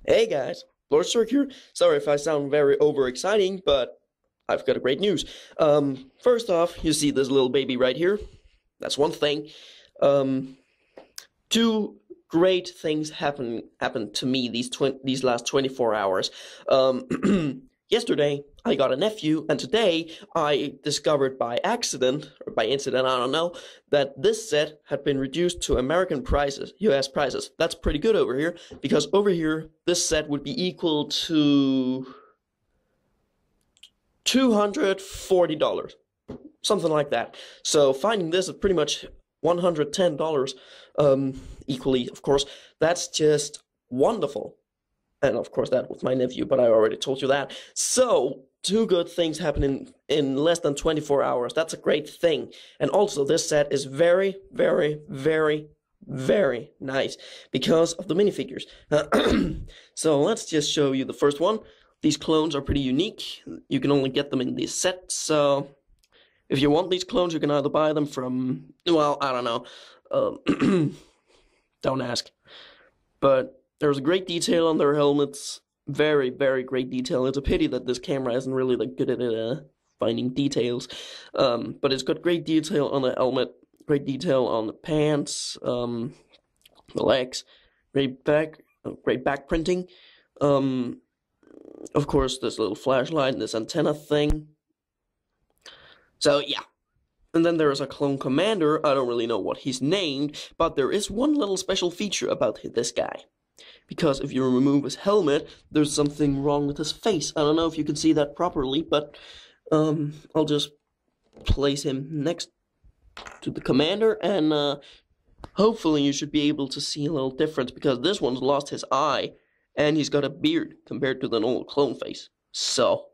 Hey guys, Lord Cirque here. Sorry if I sound very overexciting, but I've got a great news. First off, you see this little baby right here? That's one thing. Um, Two great things happened to me these last 24 hours. Yesterday I got a nephew, and today I discovered by accident or by incident, I don't know, that this set had been reduced to American prices, US prices. That's pretty good over here because over here this set would be equal to $240, something like that. So finding this is pretty much $110, equally, of course. That's just wonderful. And of course, that was my nephew, but I already told you that. So, two good things happening in less than 24 hours. That's a great thing. And also, this set is very, very, very, very nice because of the minifigures. So, let's just show you the first one. These clones are pretty unique. You can only get them in this set, so if you want these clones, you can either buy them from, well, I don't know. Don't ask. But there's great detail on their helmets. Very, very great detail. It's a pity that this camera isn't really that good at finding details. But it's got great detail on the helmet, great detail on the pants, the legs, great back printing. Of course, this little flashlight and this antenna thing. So, yeah. And then there is a clone commander. I don't really know what he's named, but there is one little special feature about this guy. Because if you remove his helmet, there's something wrong with his face. I don't know if you can see that properly, but I'll just place him next to the commander, and hopefully you should be able to see a little difference, because this one's lost his eye, and he's got a beard compared to the normal clone face. So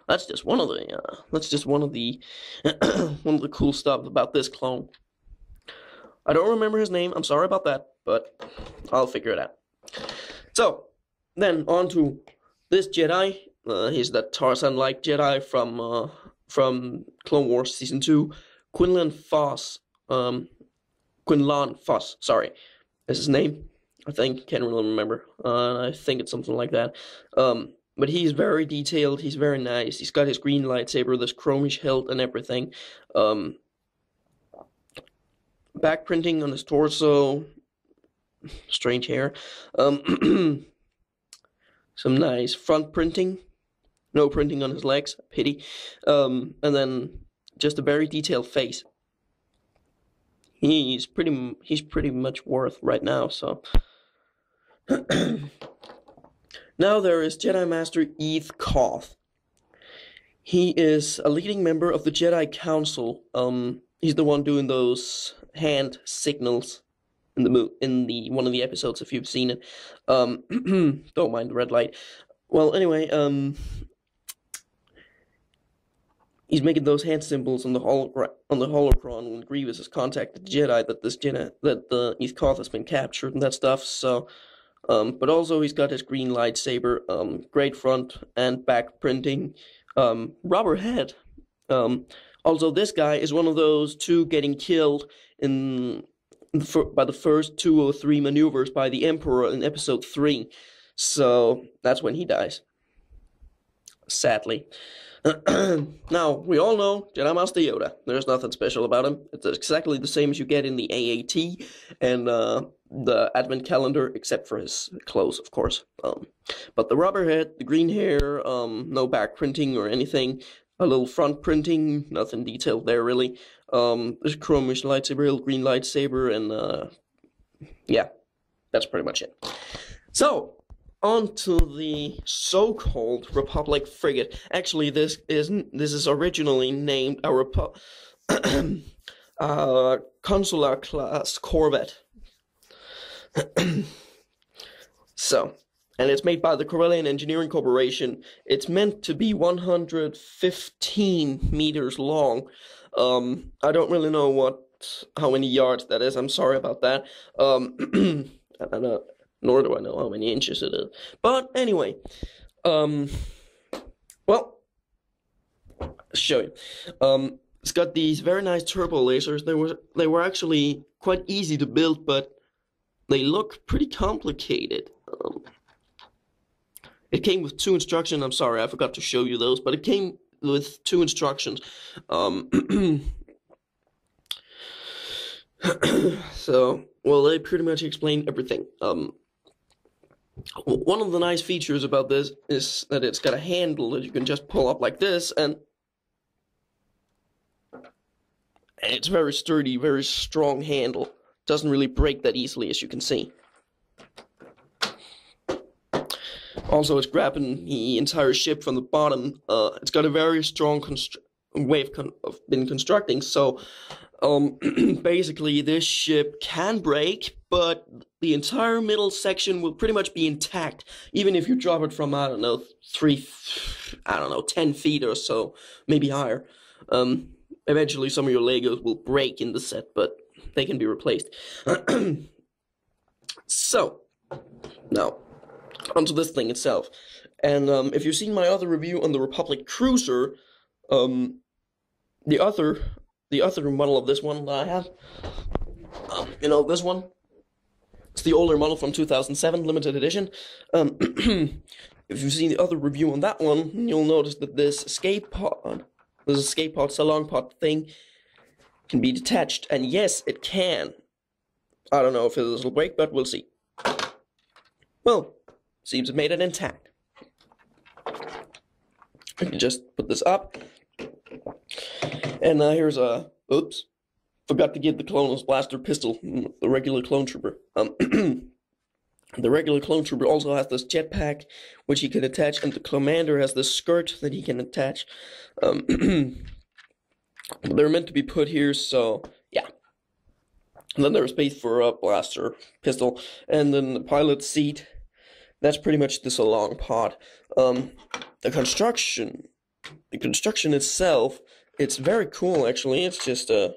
that's just one of the one of the cool stuff about this clone. I don't remember his name. I'm sorry about that, but I'll figure it out. So then on to this Jedi. He's that Tarzan-like Jedi from Clone Wars Season 2. Quinlan Foss. Quinlan Foss. Sorry, is his name? I think, can't really remember. I think it's something like that. But he's very detailed, he's very nice. He's got his green lightsaber, this chromish hilt and everything. Back printing on his torso. Strange hair. Some nice front printing. No printing on his legs, pity. And then just a very detailed face. He's pretty much worth right now, so. Now there is Jedi Master Eth Koth. He is a leading member of the Jedi Council. He's the one doing those hand signals in the one of the episodes, if you've seen it. Don't mind the red light. Well, anyway, he's making those hand symbols on the holocron when Grievous has contacted the Jedi that the Eth Koth has been captured and that stuff. So. But also he's got his green lightsaber, great front and back printing, rubber head. Also this guy is one of those two getting killed by the first 2 or 3 maneuvers by the Emperor in Episode 3. So that's when he dies. Sadly. Now, we all know Jedi Master Yoda. There's nothing special about him. It's exactly the same as you get in the AAT and the Advent Calendar, except for his clothes, of course. But the rubber head, the green hair, no back printing or anything. A little front printing, nothing detailed there, really. There's chromish lightsaber, green lightsaber, and yeah, that's pretty much it. So, on to the so-called Republic frigate. Actually, this is originally named a Consular class corvette. So, and it's made by the Corellian Engineering Corporation. It's meant to be 115 meters long. I don't really know how many yards that is. I'm sorry about that. I don't know. Nor do I know how many inches it is. But anyway, well, I'll show you. It's got these very nice turbo lasers. They were actually quite easy to build, but they look pretty complicated. It came with 2 instructions. I'm sorry, I forgot to show you those, but it came with 2 instructions. So, well, they pretty much explain everything. One of the nice features about this is that it's got a handle that you can just pull up like this, and it's very sturdy, very strong handle. Doesn't really break that easily, as you can see. Also, it's grabbing the entire ship from the bottom. It's got a very strong way of been constructing, so basically this ship can break, but the entire middle section will pretty much be intact, even if you drop it from, I don't know, 10 feet or so, maybe higher. Eventually some of your Legos will break in the set, but they can be replaced. So, now, onto this thing itself. And if you've seen my other review on the Republic Cruiser, the other model of this one that I have, you know, this one, it's the older model from 2007, limited edition. If you've seen the other review on that one, you'll notice that this escape pod salon pod thing can be detached, and yes, it can. I don't know if it'll break, but we'll see. Well, seems it made it intact. I can just put this up. And here's a, oops, forgot to give the Colonel's blaster pistol, the regular clone trooper. The regular clone trooper also has this jetpack, which he can attach, and the commander has this skirt that he can attach. They're meant to be put here, so yeah. And then there's space for a blaster pistol, and then the pilot's seat. That's pretty much the salon pod. The construction itself, it's very cool actually. It's just a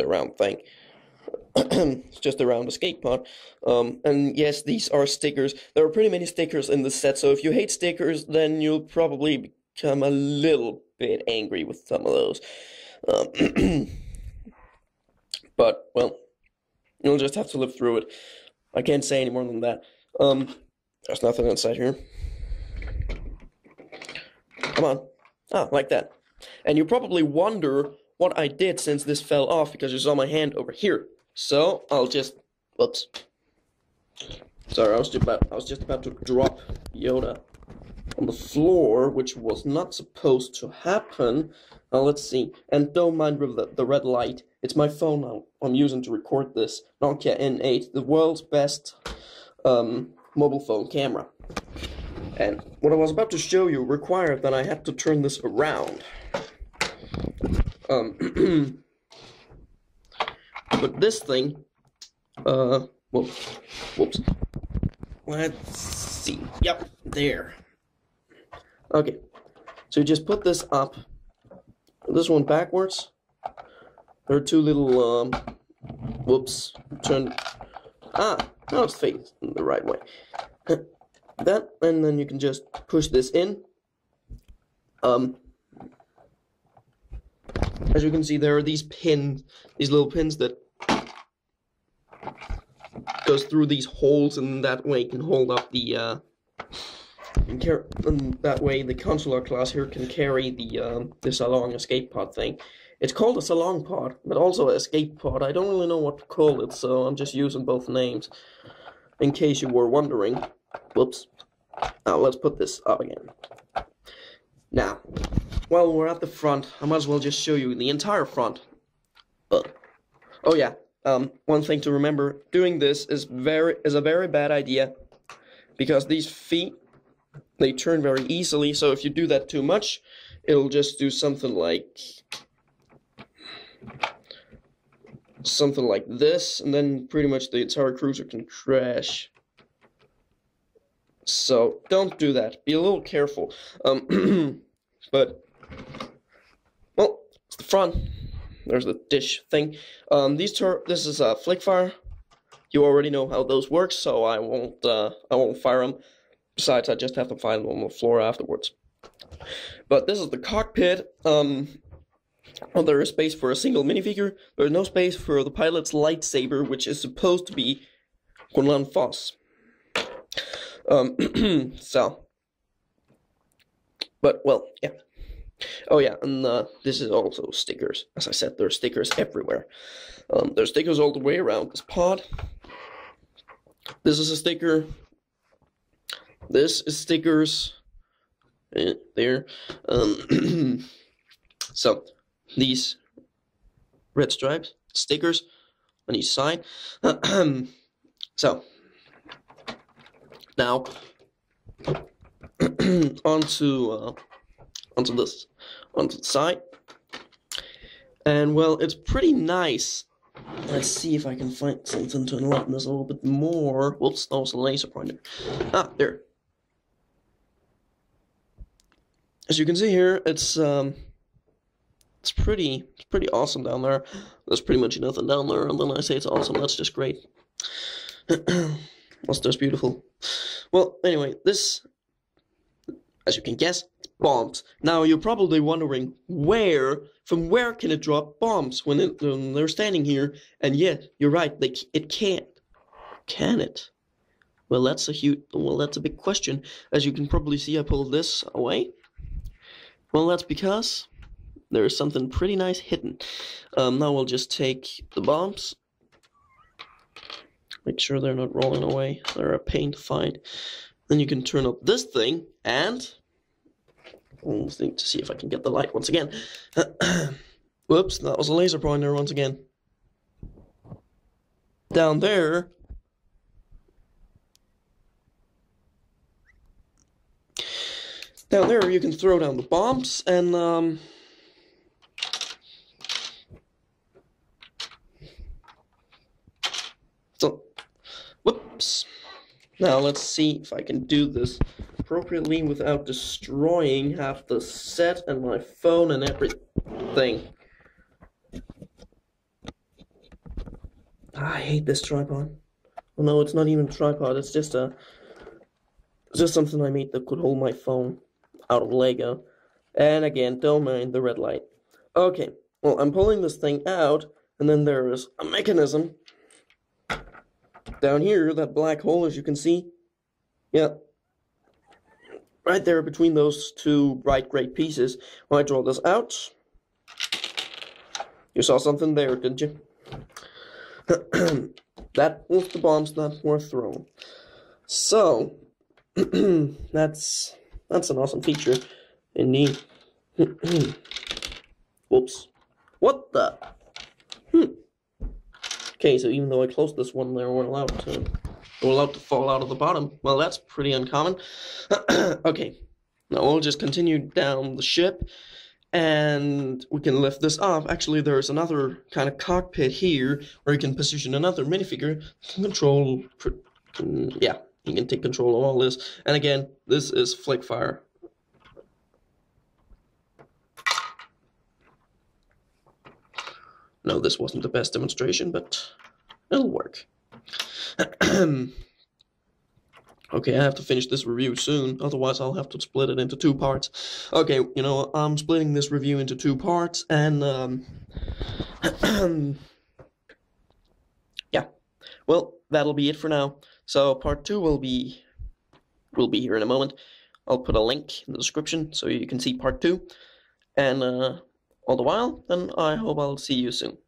round thing. It's just a round escape pod. And yes, these are stickers. There are pretty many stickers in this set, so if you hate stickers, then you'll probably become a little bit angry with some of those. But, well, you'll just have to live through it. I can't say any more than that. There's nothing inside here. Come on. Ah, like that. And you probably wonder what I did since this fell off, because you saw my hand over here. So, I'll just, whoops. Sorry, I was just about to drop Yoda on the floor, which was not supposed to happen. Let's see. And don't mind the red light. It's my phone I'm using to record this. Nokia N8, the world's best mobile phone camera. And what I was about to show you required that I had to turn this around. But this thing, whoops. Let's see. Yep, there. Okay, so you just put this up. This one backwards. There are two little, whoops, turn. Ah, now it's facing the right way. That, and then you can just push this in. As you can see, there are these pins, these little pins that goes through these holes, and that way can hold up the, and that way the Consular class here can carry the salon escape pod thing. It's called a salon pod, but also an escape pod. I don't really know what to call it, so I'm just using both names, in case you were wondering. Whoops. Now, let's put this up again. Now, while we're at the front, I might as well just show you the entire front. Oh yeah, one thing to remember, doing this is a very bad idea, because these feet, they turn very easily, so if you do that too much, it'll just do something like this, and then pretty much the entire cruiser can crash. So don't do that. Be a little careful. But well, it's the front. There's the dish thing. This is a flick fire. You already know how those work, so I won't fire them. Besides, I just have to find them on the floor afterwards. But this is the cockpit. Well, there is space for a single minifigure. There's no space for the pilot's lightsaber, which is supposed to be Kunlan Foss. So, but well, yeah. Oh yeah, and this is also stickers. As I said, there are stickers everywhere. There's stickers all the way around this pod. This is a sticker. This is stickers. There. So, these red stripes, stickers on each side. So, now onto this, onto the side. And well, it's pretty nice. Let's see if I can find something to enlighten this a little bit more. Whoops, that was a laser pointer. Ah, there. As you can see here, it's pretty awesome down there. There's pretty much nothing down there, and then I say it's awesome. That's just great. That's just beautiful. Well, anyway, this, as you can guess, bombs. Now you're probably wondering from where can it drop bombs when they're standing here? And yet, you're right, it can't. Can it? Well, that's a big question. As you can probably see, I pulled this away. Well, that's because there is something pretty nice hidden. Now we'll just take the bombs. Make sure they're not rolling away. They're a pain to find. Then you can turn up this thing, and we'll think to see if I can get the light once again. Whoops, that was a laser pointer once again. Down there, you can throw down the bombs, and so, whoops. Now let's see if I can do this appropriately without destroying half the set and my phone and everything. I hate this tripod. Well, no, it's not even a tripod. It's just something I made that could hold my phone out of Lego. And again, don't mind the red light. Okay, well, I'm pulling this thing out, and then there is a mechanism down here, that black hole, as you can see. Yeah. Right there between those two bright gray pieces. When I draw this out, you saw something there, didn't you? That was the bombs that were thrown. So, that's an awesome feature, indeed. Whoops. What the? Okay, so even though I closed this one, they were allowed to fall out of the bottom. Well, that's pretty uncommon. Okay, now we'll just continue down the ship, and we can lift this off. Actually, there's another kind of cockpit here where you can position another minifigure to control. Yeah, you can take control of all this. And again, this is flick fire. No, this wasn't the best demonstration, but it'll work. Okay, I have to finish this review soon, otherwise I'll have to split it into 2 parts. Okay, you know, I'm splitting this review into 2 parts, and, yeah. Well, that'll be it for now. So, part 2 will be here in a moment. I'll put a link in the description so you can see part 2. And, all the while, then I hope I'll see you soon.